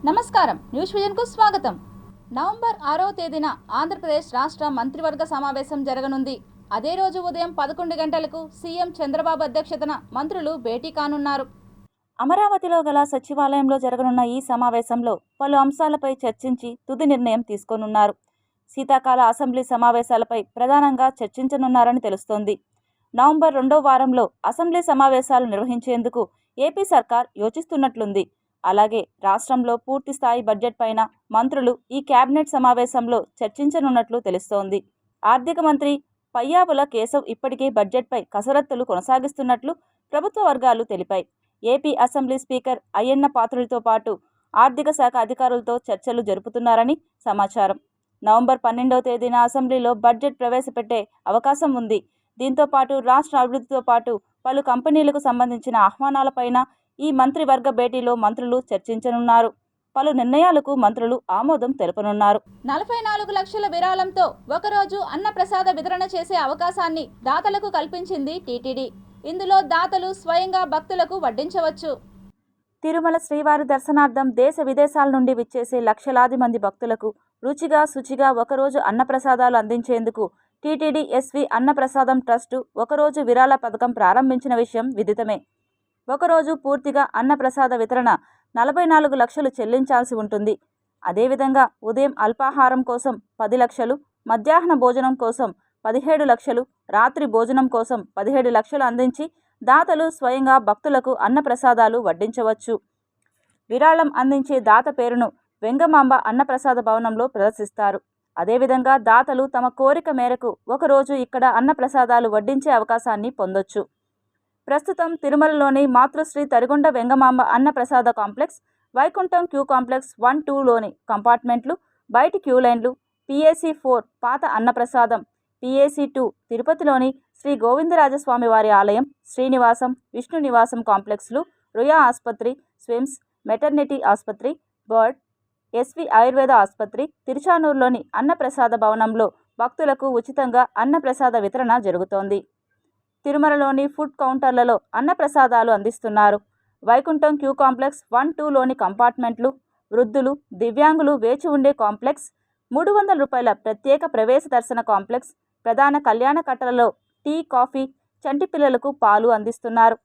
నమస్కారం, న్యూస్ విజన్కు స్వాగతం. నవంబర్ 6వ తేదీన ఆంధ్రప్రదేశ్ రాష్ట్ర మంత్రివర్గ సమావేశం జరగనుంది. అదే రోజు ఉదయం 11 గంటలకు సీఎం చంద్రబాబు అధ్యక్షతన మంత్రులు భేటీ కానున్నారు. అమరావతిలో గల సచివాలయంలో జరగనున్న ఈ సమావేశంలో పలు అంశాలపై చర్చించి తుది నిర్ణయం తీసుకోనున్నారు. శీతాకాల అసెంబ్లీ సమావేశాలపై ప్రధానంగా చర్చించనున్నారని తెలుస్తోంది. నవంబర్ 2వ వారంలో అసెంబ్లీ సమావేశాలు నిర్వహించేందుకు ఏపీ సర్కార్ యోచిస్తున్నట్లుంది. అలాగే రాష్ట్రంలో పూర్తి స్థాయి బడ్జెట్ పైన మంత్రులు ఈ కేబినెట్ సమావేశంలో చర్చించనున్నట్లు తెలుస్తోంది. ఆర్థిక మంత్రి పయ్యావుల కేశవ్ ఇప్పటికే బడ్జెట్పై కసరత్తులు కొనసాగిస్తున్నట్లు ప్రభుత్వ వర్గాలు తెలిపాయి. ఏపీ అసెంబ్లీ స్పీకర్ అయ్యన్న పాత్రుడితో పాటు ఆర్థిక శాఖ అధికారులతో చర్చలు జరుపుతున్నారని సమాచారం. నవంబర్ 12వ తేదీన అసెంబ్లీలో బడ్జెట్ ప్రవేశపెట్టే అవకాశం ఉంది. దీంతో పాటు రాష్ట్ర అభివృద్ధితో పాటు పలు కంపెనీలకు సంబంధించిన ఆహ్వానాలపైన ఈ మంత్రివర్గ భేటీలో మంత్రులు చర్చించనున్నారు. పలు నిర్ణయాలకు మంత్రులు ఆమోదం తెలుపనున్నారు. 44 లక్షల విరాళంతో ఒకరోజు అన్నప్రసాద వితరణ చేసే అవకాశాన్ని దాతలకు కల్పించింది టీటీడీ. ఇందులో దాతలు స్వయంగా భక్తులకు వడ్డించవచ్చు. తిరుమల శ్రీవారి దర్శనార్థం దేశ విదేశాల నుండి విచ్చేసే లక్షలాది మంది భక్తులకు రుచిగా శుచిగా ఒకరోజు అన్నప్రసాదాలు అందించేందుకు టీటీడీ ఎస్వి అన్నప్రసాదం ట్రస్టు ఒకరోజు విరాళ పథకం ప్రారంభించిన విషయం విదితమే. ఒకరోజు పూర్తిగా అన్నప్రసాద వితరణ 44 లక్షలు చెల్లించాల్సి ఉంటుంది. అదేవిధంగా ఉదయం అల్పాహారం కోసం 10 లక్షలు, మధ్యాహ్న భోజనం కోసం 17 లక్షలు, రాత్రి భోజనం కోసం 17 లక్షలు అందించి దాతలు స్వయంగా భక్తులకు అన్నప్రసాదాలు వడ్డించవచ్చు. విరాళం అందించే దాత పేరును వెంగమాంబ అన్నప్రసాద భవనంలో ప్రదర్శిస్తారు. అదేవిధంగా దాతలు తమ కోరిక మేరకు ఒకరోజు ఇక్కడ అన్నప్రసాదాలు వడ్డించే అవకాశాన్ని పొందొచ్చు. ప్రస్తుతం తిరుమలలోని మాతృశ్రీ తరిగొండ వెంగమాంబ అన్నప్రసాద కాంప్లెక్స్, వైకుంఠం క్యూ కాంప్లెక్స్ 1-2లోని కంపార్ట్మెంట్లు, బయటి క్యూ లైన్లు, PAC 4 పాత అన్నప్రసాదం, PAC 2 తిరుపతిలోని శ్రీ గోవిందరాజస్వామి వారి ఆలయం, శ్రీనివాసం, విష్ణు నివాసం కాంప్లెక్స్లు, రుయా ఆసుపత్రి, స్విమ్స్, మెటర్నిటీ ఆసుపత్రి, బర్డ్, ఎస్వి ఆయుర్వేద ఆసుపత్రి, తిరుచానూరులోని అన్నప్రసాద భవనంలో భక్తులకు ఉచితంగా అన్నప్రసాద వితరణ జరుగుతోంది. తిరుమలలోని ఫుడ్ కౌంటర్లలో అన్నప్రసాదాలు అందిస్తున్నారు. వైకుంఠం క్యూ కాంప్లెక్స్ 1-2లోని కంపార్ట్మెంట్లు, వృద్ధులు, దివ్యాంగులు వేచి ఉండే కాంప్లెక్స్, 300 రూపాయల ప్రత్యేక ప్రవేశ దర్శన కాంప్లెక్స్, ప్రధాన కళ్యాణ కట్టలలో టీ, కాఫీ, చంటి పిల్లలకు పాలు అందిస్తున్నారు.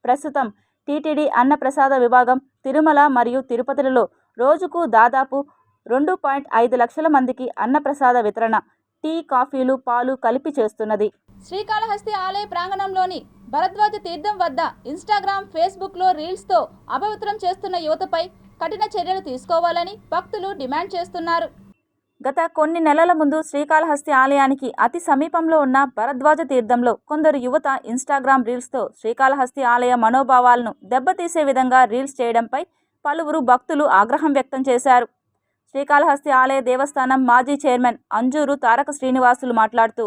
ప్రస్తుతం టీటీడీ అన్నప్రసాద విభాగం తిరుమల మరియు తిరుపతిలలో రోజుకు దాదాపు 2.5 లక్షల మందికి అన్నప్రసాద వితరణ, టీ, కాఫీలు, పాలు కలిపి చేస్తున్నది. శ్రీకాళహస్తి ఆలయ ప్రాంగణంలోని భరద్వాజ తీర్థం వద్ద ఇన్స్టాగ్రామ్, ఫేస్బుక్లో రీల్స్తో అపవిత్రం చేస్తున్న యువతపై కఠిన చర్యలు తీసుకోవాలని భక్తులు డిమాండ్ చేస్తున్నారు. గత కొన్ని నెలల ముందు శ్రీకాళహస్తి ఆలయానికి అతి సమీపంలో ఉన్న భరద్వాజ తీర్థంలో కొందరు యువత ఇన్స్టాగ్రామ్ రీల్స్తో శ్రీకాళహస్తి ఆలయ మనోభావాలను దెబ్బతీసే విధంగా రీల్స్ చేయడంపై పలువురు భక్తులు ఆగ్రహం వ్యక్తం చేశారు. శ్రీకాళహస్తి ఆలయ దేవస్థానం మాజీ చైర్మన్ అంజూరు తారక శ్రీనివాసులు మాట్లాడుతూ,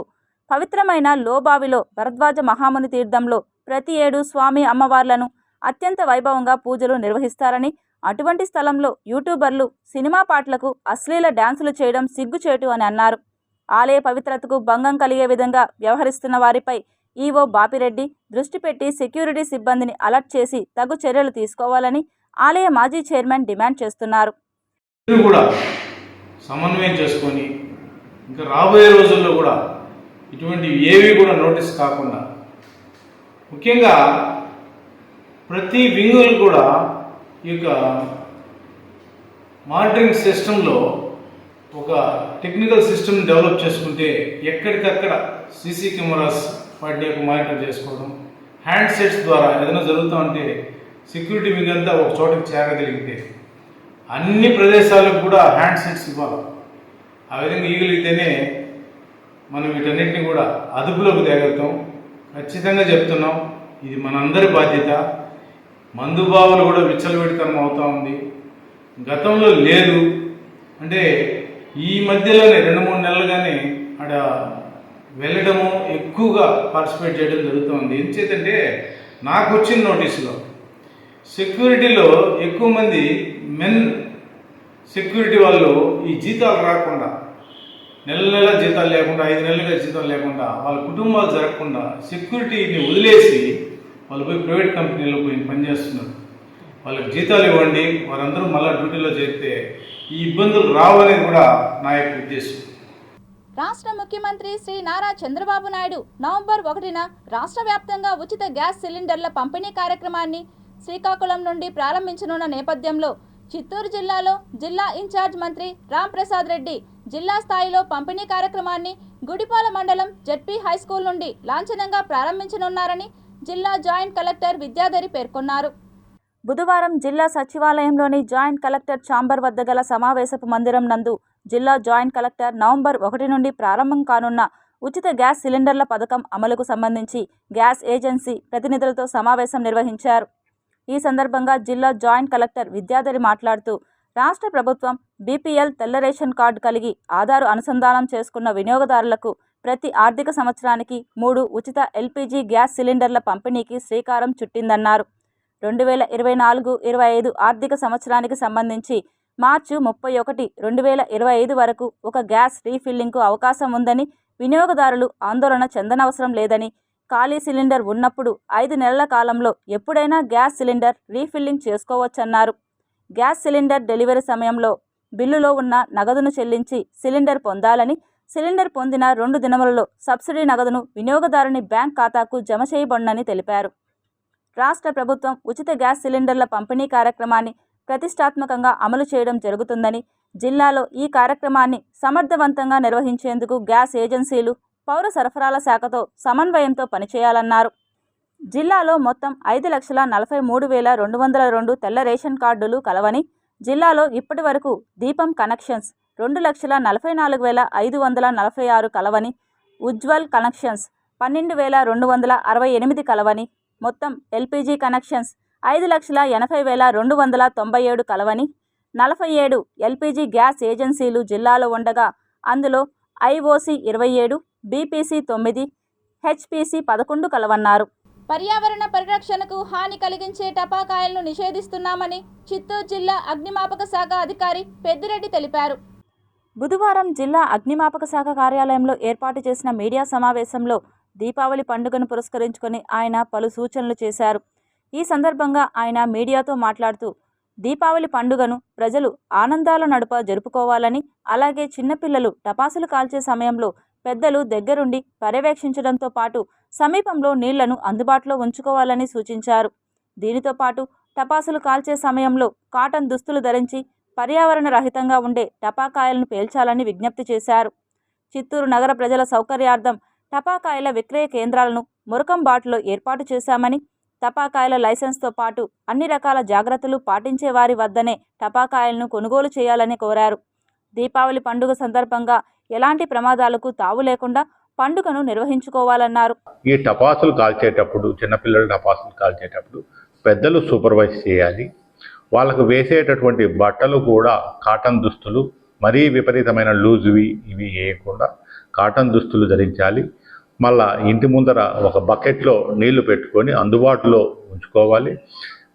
పవిత్రమైన లోబావిలో భరద్వాజ మహాముని తీర్థంలో ప్రతి ఏడు స్వామి అమ్మవార్లను అత్యంత వైభవంగా పూజలు నిర్వహిస్తారని, అటువంటి స్థలంలో యూట్యూబర్లు సినిమా పాటలకు అశ్లీల డ్యాన్సులు చేయడం సిగ్గుచేటు అని అన్నారు. ఆలయ పవిత్రతకు భంగం కలిగే విధంగా వ్యవహరిస్తున్న వారిపై ఈవో బాపిరెడ్డి దృష్టి పెట్టి సెక్యూరిటీ సిబ్బందిని అలర్ట్ చేసి తగు చర్యలు తీసుకోవాలని ఆలయ మాజీ చైర్మన్ డిమాండ్ చేస్తున్నారు. కూడా సమన్వయం చేసుకొని ఇంకా రాబోయే రోజుల్లో కూడా ఇటువంటి ఏవి కూడా నోటీస్ కాకుండా ముఖ్యంగా ప్రతి వింగులు కూడా ఈ యొక్క మానిటరింగ్ సిస్టంలో ఒక టెక్నికల్ సిస్టమ్ డెవలప్ చేసుకుంటే ఎక్కడికక్కడ సీసీ కెమెరాస్ వాటి యొక్క మానిటర్ చేసుకోవడం, హ్యాండ్ సెట్స్ ద్వారా ఏదైనా జరుగుతూ ఉంటే సెక్యూరిటీ వింగ్ అంతా ఒక చోటకి చేరగలిగితే అన్ని ప్రదేశాలకు కూడా హ్యాండ్ సెట్స్ ఇవ్వాలి. ఆ విధంగా ఇవ్వగలిగితేనే మనం వీటన్నిటిని కూడా అదుపులోకి తేగలుగుతాం. ఖచ్చితంగా చెప్తున్నాం, ఇది మనందరి బాధ్యత. మందుబావులు కూడా విచ్చలవిడితనం అవుతూ ఉంది. గతంలో లేదు అంటే ఈ మధ్యలోనే 2-3 నెలలుగానే ఆడ వెళ్ళడము, ఎక్కువగా పార్టిసిపేట్ చేయడం జరుగుతుంది. ఎందుచేతంటే నాకు వచ్చిన నోటీసులో సెక్యూరిటీలో ఎక్కువ మంది మెన్ సెక్యూరిటీ వాళ్ళు ఈ జీతాలు రాకుండా, నెల జీతాలు లేకుండా, 5 నెలలుగా జీతాలు లేకుండా, వాళ్ళ కుటుంబాలు జరగకుండా సెక్యూరిటీని వదిలేసి వాళ్ళు పోయి ప్రైవేట్ కంపెనీలో పోయి పనిచేస్తున్నారు. వాళ్ళకి జీతాలు ఇవ్వండి, వారందరూ మళ్ళీ డ్యూటీలో చేరితే ఈ ఇబ్బందులు రావనేది కూడా నా యొక్క ఉద్దేశం. రాష్ట్ర ముఖ్యమంత్రి శ్రీ నారా చంద్రబాబు నాయుడు నవంబర్ 1న రాష్ట్ర వ్యాప్తంగా ఉచిత గ్యాస్ సిలిండర్ల పంపిణీ కార్యక్రమాన్ని శ్రీకాకుళం నుండి ప్రారంభించనున్న నేపథ్యంలో చిత్తూరు జిల్లాలో జిల్లా ఇన్ఛార్జ్ మంత్రి రాంప్రసాద్ రెడ్డి జిల్లా స్థాయిలో పంపిణీ కార్యక్రమాన్ని గుడిపాల మండలం జెడ్పీ హైస్కూల్ నుండి లాంఛనంగా ప్రారంభించనున్నారని జిల్లా జాయింట్ కలెక్టర్ విద్యాధరి పేర్కొన్నారు. బుధవారం జిల్లా సచివాలయంలోని జాయింట్ కలెక్టర్ ఛాంబర్ వద్ద గల సమావేశపు మందిరం నందు జిల్లా జాయింట్ కలెక్టర్ నవంబర్ 1 నుండి ప్రారంభం కానున్న ఉచిత గ్యాస్ సిలిండర్ల పథకం అమలుకు సంబంధించి గ్యాస్ ఏజెన్సీ ప్రతినిధులతో సమావేశం నిర్వహించారు. ఈ సందర్భంగా జిల్లా జాయింట్ కలెక్టర్ విద్యాధరి మాట్లాడుతూ రాష్ట్ర ప్రభుత్వం బీపీఎల్ తెల్ల రేషన్ కార్డు కలిగి ఆధార్ అనుసంధానం చేసుకున్న వినియోగదారులకు ప్రతి ఆర్థిక సంవత్సరానికి 3 ఉచిత ఎల్పీజీ గ్యాస్ సిలిండర్ల పంపిణీకి శ్రీకారం చుట్టిందన్నారు. 2024-25 ఆర్థిక సంవత్సరానికి సంబంధించి మార్చి 31, 2025 వరకు ఒక గ్యాస్ రీఫిల్లింగ్కు అవకాశం ఉందని, వినియోగదారులు ఆందోళన చెందనవసరం లేదని, ఖాళీ సిలిండర్ ఉన్నప్పుడు 5 నెలల కాలంలో ఎప్పుడైనా గ్యాస్ సిలిండర్ రీఫిల్లింగ్ చేసుకోవచ్చన్నారు. గ్యాస్ సిలిండర్ డెలివరీ సమయంలో బిల్లులో ఉన్న నగదును చెల్లించి సిలిండర్ పొందాలని, సిలిండర్ పొందిన 2 దినములలో సబ్సిడీ నగదును వినియోగదారుని బ్యాంక్ ఖాతాకు జమ చేయబడునని తెలిపారు. రాష్ట్ర ప్రభుత్వం ఉచిత గ్యాస్ సిలిండర్ల పంపిణీ కార్యక్రమాన్ని ప్రతిష్టాత్మకంగా అమలు చేయడం జరుగుతుందని, జిల్లాలో ఈ కార్యక్రమాన్ని సమర్థవంతంగా నిర్వహించేందుకు గ్యాస్ ఏజెన్సీలు పౌర సరఫరాల శాఖతో సమన్వయంతో పనిచేయాలన్నారు. జిల్లాలో మొత్తం 5,43,202 తెల్ల రేషన్ కార్డులు కలవని, జిల్లాలో ఇప్పటి వరకు దీపం కనెక్షన్స్ 2,44,546 కలవని, ఉజ్వల్ కనెక్షన్స్ 12,268 కలవని, మొత్తం ఎల్పీజీ కనెక్షన్స్ 5,80,297 కలవని, 47 ఎల్పీజీ గ్యాస్ ఏజెన్సీలు జిల్లాలో ఉండగా అందులో ఐఓసీ 27, బీపీసీ 9, హెచ్పీసీ 11 కలవన్నారు. పర్యావరణ పరిరక్షణకు హాని కలిగించే టపాకాయలను నిషేధిస్తున్నామని చిత్తూరు జిల్లా అగ్నిమాపక శాఖ అధికారి పెద్దిరెడ్డి తెలిపారు. బుధవారం జిల్లా అగ్నిమాపక శాఖ కార్యాలయంలో ఏర్పాటు చేసిన మీడియా సమావేశంలో దీపావళి పండుగను పురస్కరించుకొని ఆయన పలు సూచనలు చేశారు. ఈ సందర్భంగా ఆయన మీడియాతో మాట్లాడుతూ దీపావళి పండుగను ప్రజలు ఆనందాల నడుప జరుపుకోవాలని, అలాగే చిన్నపిల్లలు టపాసులు కాల్చే సమయంలో పెద్దలు దగ్గరుండి పర్యవేక్షించడంతో పాటు సమీపంలో నీళ్లను అందుబాటులో ఉంచుకోవాలని సూచించారు. దీనితో పాటు టపాసులు కాల్చే సమయంలో కాటన్ దుస్తులు ధరించి పర్యావరణ రహితంగా ఉండే టపాకాయలను పేల్చాలని విజ్ఞప్తి చేశారు. చిత్తూరు నగర ప్రజల సౌకర్యార్థం టపాకాయల విక్రయ కేంద్రాలను మురకంబాటులో ఏర్పాటు చేశామని, టపాకాయల లైసెన్స్తో పాటు అన్ని రకాల జాగ్రత్తలు పాటించే వారి వద్దనే టపాకాయలను కొనుగోలు చేయాలని కోరారు. దీపావళి పండుగ సందర్భంగా ఎలాంటి ప్రమాదాలకు తావు లేకుండా పండుగను నిర్వహించుకోవాలన్నారు. ఈ టపాసులు కాల్చేటప్పుడు, చిన్నపిల్లలు టపాసులు కాల్చేటప్పుడు పెద్దలు సూపర్వైజ్ చేయాలి. వాళ్ళకు వేసేటటువంటి బట్టలు కూడా కాటన్ దుస్తులు, మరీ విపరీతమైన లూజ్వి ఇవి వేయకుండా కాటన్ దుస్తులు ధరించాలి. మళ్ళా ఇంటి ముందర ఒక బకెట్లో నీళ్లు పెట్టుకొని అందుబాటులో ఉంచుకోవాలి.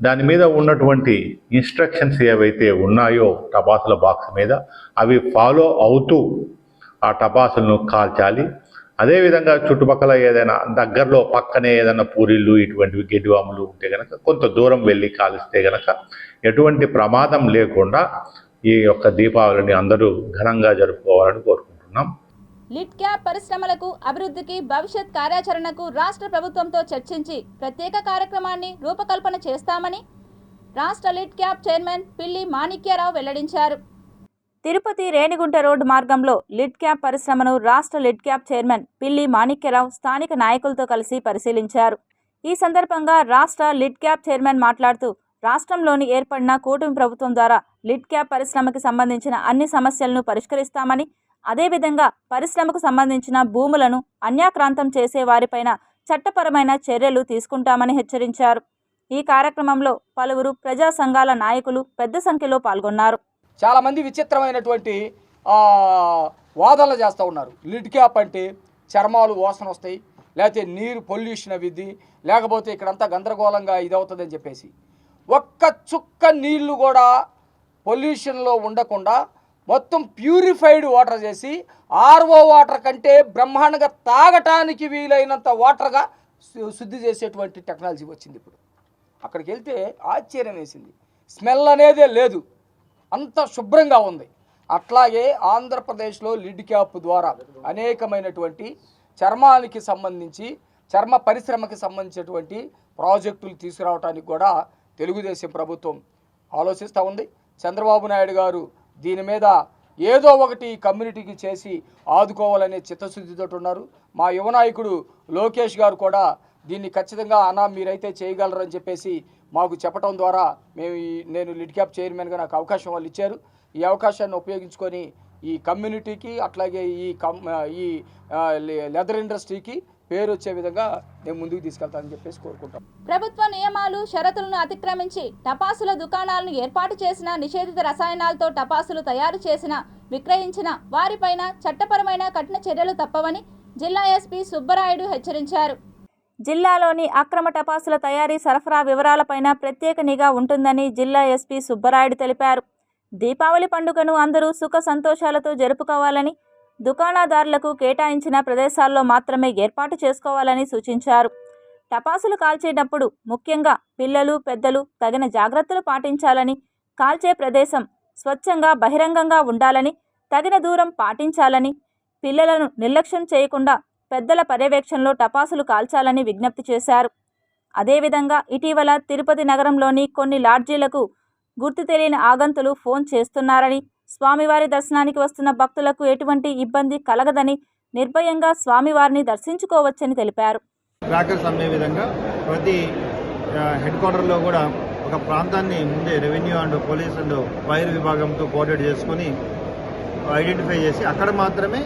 దాని మీద ఉన్నటువంటి ఇన్స్ట్రక్షన్స్ ఏవైతే ఉన్నాయో టపాసుల బాక్స్ మీద అవి ఫాలో అవుతూ ఆ టపాసులను కాల్చాలి. అదేవిధంగా చుట్టుపక్కల ఏదైనా దగ్గరలో పక్కనే ఏదైనా పూరీలు ఇటువంటివి గెడ్డివాములు ఉంటే కనుక కొంత దూరం వెళ్ళి కాలిస్తే కనుక ఎటువంటి ప్రమాదం లేకుండా ఈ యొక్క దీపావళిని అందరూ ఘనంగా జరుపుకోవాలని కోరుకుంటున్నాం. లిడ్ క్యాప్ పరిశ్రమలకు అభివృద్ధికి భవిష్యత్ కార్యాచరణకు రాష్ట్ర ప్రభుత్వంతో చర్చించి ప్రత్యేక కార్యక్రమాన్ని రూపకల్పన చేస్తామని రాష్ట్ర లిడ్ క్యాప్ చైర్మన్ పిల్లి మాణిక్యరావు వెల్లడించారు. తిరుపతి రేణిగుంట రోడ్డు మార్గంలో లిడ్ క్యాప్ పరిశ్రమను రాష్ట్ర లిడ్ క్యాప్ చైర్మన్ పిల్లి మాణిక్యరావు స్థానిక నాయకులతో కలిసి పరిశీలించారు. ఈ సందర్భంగా రాష్ట్ర లిడ్ క్యాప్ చైర్మన్ మాట్లాడుతూ రాష్ట్రంలోని ఏర్పడిన కూటమి ప్రభుత్వం ద్వారా లిడ్ క్యాప్ పరిశ్రమకి సంబంధించిన అన్ని సమస్యలను పరిష్కరిస్తామని, అదేవిధంగా పరిశ్రమకు సంబంధించిన భూములను అన్యాక్రాంతం చేసే వారిపైన చట్టపరమైన చర్యలు తీసుకుంటామని హెచ్చరించారు. ఈ కార్యక్రమంలో పలువురు ప్రజా సంఘాల నాయకులు పెద్ద సంఖ్యలో పాల్గొన్నారు. చాలామంది విచిత్రమైనటువంటి వాదనలు చేస్తూ ఉన్నారు. లిడ్ క్యాప్ అంటే చర్మాలు వాసన వస్తాయి, లేకపోతే నీరు పొల్యూషన్ అవిద్ది, లేకపోతే ఇక్కడంతా గందరగోళంగా ఇదవుతుందని చెప్పేసి ఒక్క చుక్క నీళ్లు కూడా పొల్యూషన్లో ఉండకుండా మొత్తం ప్యూరిఫైడ్ వాటర్ చేసి ఆర్ఓ వాటర్ కంటే బ్రహ్మాండంగా తాగటానికి వీలైనంత వాటర్గా శుద్ధి చేసేటువంటి టెక్నాలజీ వచ్చింది ఇప్పుడు. అక్కడికి వెళ్తే ఆశ్చర్యం వేసింది. స్మెల్ అనేదే లేదు, అంత శుభ్రంగా ఉంది. అట్లాగే ఆంధ్రప్రదేశ్లో లిడ్ క్యాప్ ద్వారా అనేకమైనటువంటి చర్మానికి సంబంధించి చర్మ పరిశ్రమకి సంబంధించినటువంటి ప్రాజెక్టులు తీసుకురావడానికి కూడా తెలుగుదేశం ప్రభుత్వం ఆలోచిస్తూ ఉంది. చంద్రబాబు నాయుడు గారు దీని మీద ఏదో ఒకటి కమ్యూనిటీకి చేసి ఆదుకోవాలనే చిత్తశుద్ధితో ఉన్నారు. మా యువ నాయకుడు లోకేష్ గారు కూడా దీన్ని ఖచ్చితంగా అన్నా మీరైతే చేయగలరని చెప్పేసి మాకు చెప్పడం ద్వారా నేను లిడ్ క్యాప్ చైర్మన్గా నాకు అవకాశం వాళ్ళు ఇచ్చారు. ఈ అవకాశాన్ని ఉపయోగించుకొని ఈ కమ్యూనిటీకి అట్లాగే ఈ లెదర్ ఇండస్ట్రీకి పేరు వచ్చే విధంగా నేను ముందుకు తీసుకెళ్తానని చెప్పేసి కోరుకుంటాం. ప్రభుత్వ నియమాలు షరతులను అతిక్రమించి టపాసుల దుకాణాలను ఏర్పాటు చేసిన, నిషేధిత రసాయనాలతో టపాసులు తయారు చేసిన, విక్రయించిన వారిపైన చట్టపరమైన కఠిన చర్యలు తప్పవని జిల్లా ఎస్పీ సుబ్బరాయుడు హెచ్చరించారు. జిల్లాలోని అక్రమ టపాసుల తయారీ, సరఫరా వివరాలపైన ప్రత్యేక నిఘా ఉంటుందని జిల్లా ఎస్పీ సుబ్బరాయుడు తెలిపారు. దీపావళి పండుగను అందరూ సుఖ సంతోషాలతో జరుపుకోవాలని, దుకాణదారులకు కేటాయించిన ప్రదేశాల్లో మాత్రమే ఏర్పాటు చేసుకోవాలని సూచించారు. టపాసులు కాల్చేటప్పుడు ముఖ్యంగా పిల్లలు, పెద్దలు తగిన జాగ్రత్తలు పాటించాలని, కాల్చే ప్రదేశం స్వచ్ఛంగా బహిరంగంగా ఉండాలని, తగిన దూరం పాటించాలని, పిల్లలను నిర్లక్ష్యం చేయకుండా పెద్దల పర్యవేక్షణలో టపాసులు కాల్చాలని విజ్ఞప్తి చేశారు. అదేవిధంగా ఇటీవల తిరుపతి నగరంలోని కొన్ని లాడ్జీలకు గుర్తు తెలియని ఆగంతులు ఫోన్ చేస్తున్నారని, స్వామివారి దర్శనానికి వస్తున్న భక్తులకు ఎటువంటి ఇబ్బంది కలగదని, నిర్భయంగా స్వామివారిని దర్శించుకోవచ్చని తెలిపారు. క్రాకర్స్ అమ్మే విధంగా ప్రతి హెడ్ క్వార్టర్లో కూడా ఒక ప్రాంతాన్ని ముందే revenue and police and fire విభాగంతో కోఆర్డినేట్ చేసుకొని ఐడెంటిఫై చేసి అక్కడ మాత్రమే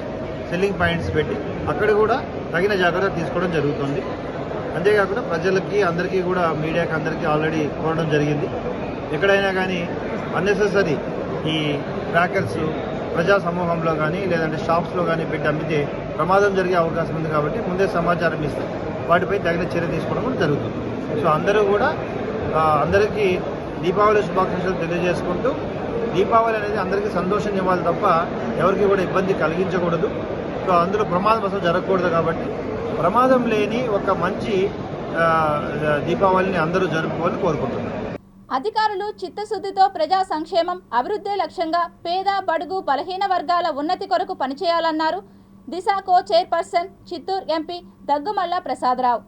సెల్లింగ్ పాయింట్స్ పెట్టి అక్కడ కూడా తగిన జాగ్రత్త తీసుకోవడం జరుగుతుంది. అంతేకాకుండా ప్రజలకి అందరికీ కూడా మీడియాకి అందరికీ ఆల్రెడీ కోరడం జరిగింది. ఎక్కడైనా కానీ అన్నెసెసరీ ఈ క్రాకర్స్ ప్రజా సమూహంలో కానీ లేదంటే షాప్స్లో కానీ పెట్టి అమ్మితే ప్రమాదం జరిగే అవకాశం ఉంది కాబట్టి ముందే సమాచారం ఇస్తే వాటిపై తగిన చర్య తీసుకోవడం కూడా జరుగుతుంది. సో అందరూ కూడా అందరికీ దీపావళి శుభాకాంక్షలు తెలియజేసుకుంటూ, దీపావళి అనేది అందరికీ సంతోషం ఇవ్వాలి తప్ప ఎవరికి కూడా ఇబ్బంది కలిగించకూడదు. సో అందులో ప్రమాదం అసలు జరగకూడదు కాబట్టి ప్రమాదం లేని ఒక మంచి దీపావళిని అందరూ జరుపుకోవాలని కోరుకుంటున్నారు. అధికారులు చిత్తశుద్ధితో ప్రజా సంక్షేమం, అభివృద్ధి లక్ష్యంగా పేద, బడుగు, బలహీన వర్గాల ఉన్నతి కొరకు పనిచేయాలన్నారు Disha co chairperson Chittoor MP Daggumalla Prasada Rao.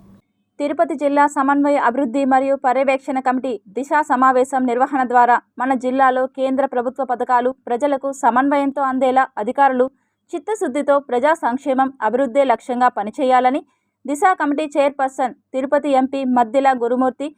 Tirupati జిల్లా సమన్వయ అభివృద్ధి మరియు పర్యవేక్షణ కమిటీ దిశ సమావేశం నిర్వహణ ద్వారా మన జిల్లాలో కేంద్ర ప్రభుత్వ పథకాలు ప్రజలకు సమన్వయంతో అందేలా అధికారులు చిత్తశుద్ధితో ప్రజా సంక్షేమం, అభివృద్ధి లక్ష్యంగా పనిచేయాలని Disha committee chairperson Tirupati MP Maddila Gurumoorthy,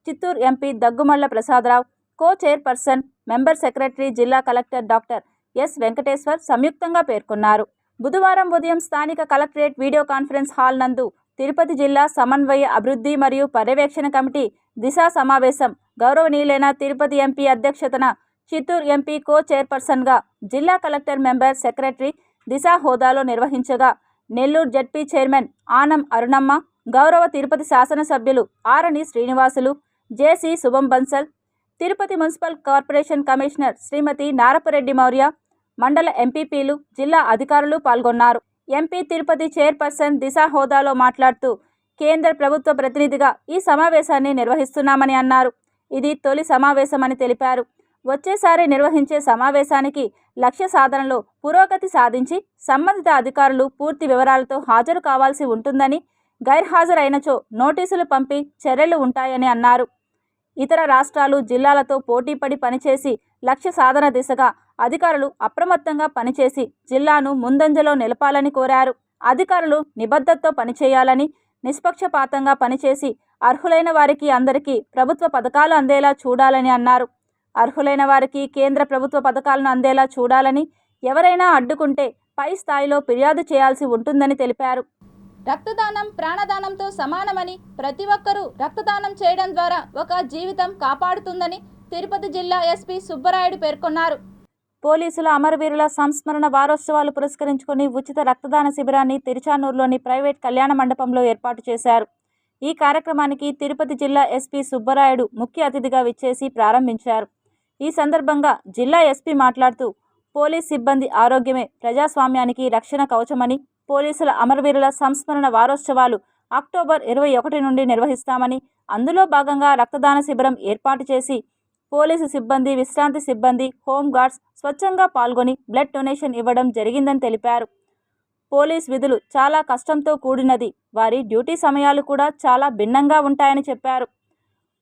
Chittoor MP Daggumalla Prasada Rao, co chairperson, member secretary, జిల్లా కలెక్టర్ డాక్టర్ ఎస్ వెంకటేశ్వర్ సంయుక్తంగా పేర్కొన్నారు. బుధవారం ఉదయం స్థానిక కలెక్టరేట్ వీడియో కాన్ఫరెన్స్ హాల్ నందు తిరుపతి జిల్లా సమన్వయ అభివృద్ధి మరియు పర్యవేక్షణ కమిటీ దిశ సమావేశం గౌరవనీయులైన తిరుపతి ఎంపీ అధ్యక్షతన చిత్తూరు ఎంపీ కో చైర్పర్సన్గా జిల్లా కలెక్టర్, మెంబర్ సెక్రటరీ దిశ హోదాలో నిర్వహించగా నెల్లూరు జడ్పీ చైర్మన్ ఆనం అరుణమ్మ, గౌరవ తిరుపతి శాసనసభ్యులు Arani Srinivasulu, JC Shubham Bansal, Tirupati municipal corporation commissioner Shrimati Narapareddy Mourya, మండల ఎంపీపీలు, జిల్లా అధికారులు పాల్గొన్నారు. ఎంపీ తిరుపతి చైర్పర్సన్ దిశ హోదాలో మాట్లాడుతూ కేంద్ర ప్రభుత్వ ప్రతినిధిగా ఈ సమావేశాన్ని నిర్వహిస్తున్నామని అన్నారు. ఇది తొలి సమావేశమని తెలిపారు. వచ్చేసారి నిర్వహించే సమావేశానికి లక్ష్య సాధనలో పురోగతి సాధించి సంబంధిత అధికారులు పూర్తి వివరాలతో హాజరు కావాల్సి ఉంటుందని, గైర్హాజరైనచో నోటీసులు పంపి చర్యలు ఉంటాయని అన్నారు. ఇతర రాష్ట్రాలు, జిల్లాలతో పోటీపడి పనిచేసి లక్ష్య సాధన దిశగా అధికారులు అప్రమత్తంగా పనిచేసి జిల్లాను ముందంజలో నిలపాలని కోరారు. అధికారులు నిబద్ధతతో పనిచేయాలని, నిష్పక్షపాతంగా పనిచేసి అర్హులైన వారికి అందరికీ ప్రభుత్వ పథకాలు అందేలా చూడాలని అన్నారు. అర్హులైన వారికి కేంద్ర ప్రభుత్వ పథకాలను అందేలా చూడాలని, ఎవరైనా అడ్డుకుంటే పై స్థాయిలో ఫిర్యాదు చేయాల్సి ఉంటుందని తెలిపారు. రక్తదానం ప్రాణదానంతో సమానమని, ప్రతి ఒక్కరూ రక్తదానం చేయడం ద్వారా ఒక జీవితం కాపాడుతుందని తిరుపతి జిల్లా ఎస్పీ సుబ్బరాయుడు పేర్కొన్నారు. పోలీసుల అమరవీరుల సంస్మరణ వారోత్సవాలు పురస్కరించుకుని ఉచిత రక్తదాన శిబిరాన్ని తిరుచానూరులోని ప్రైవేట్ కళ్యాణ మండపంలో ఏర్పాటు చేశారు. ఈ కార్యక్రమానికి తిరుపతి జిల్లా ఎస్పీ సుబ్బరాయుడు ముఖ్య అతిథిగా విచ్చేసి ప్రారంభించారు. ఈ సందర్భంగా జిల్లా ఎస్పీ మాట్లాడుతూ పోలీస్ సిబ్బంది ఆరోగ్యమే ప్రజాస్వామ్యానికి రక్షణ కవచమని, పోలీసుల అమరవీరుల సంస్మరణ వారోత్సవాలు అక్టోబర్ 21 నుండి నిర్వహిస్తామని, అందులో భాగంగా రక్తదాన శిబిరం ఏర్పాటు చేసి పోలీసు సిబ్బంది, విశ్రాంతి సిబ్బంది, హోంగార్డ్స్ స్వచ్ఛంగా పాల్గొని బ్లడ్ డొనేషన్ ఇవ్వడం జరిగిందని తెలిపారు. పోలీస్ విధులు చాలా కష్టంతో కూడినది, వారి డ్యూటీ సమయాలు కూడా చాలా భిన్నంగా ఉంటాయని చెప్పారు.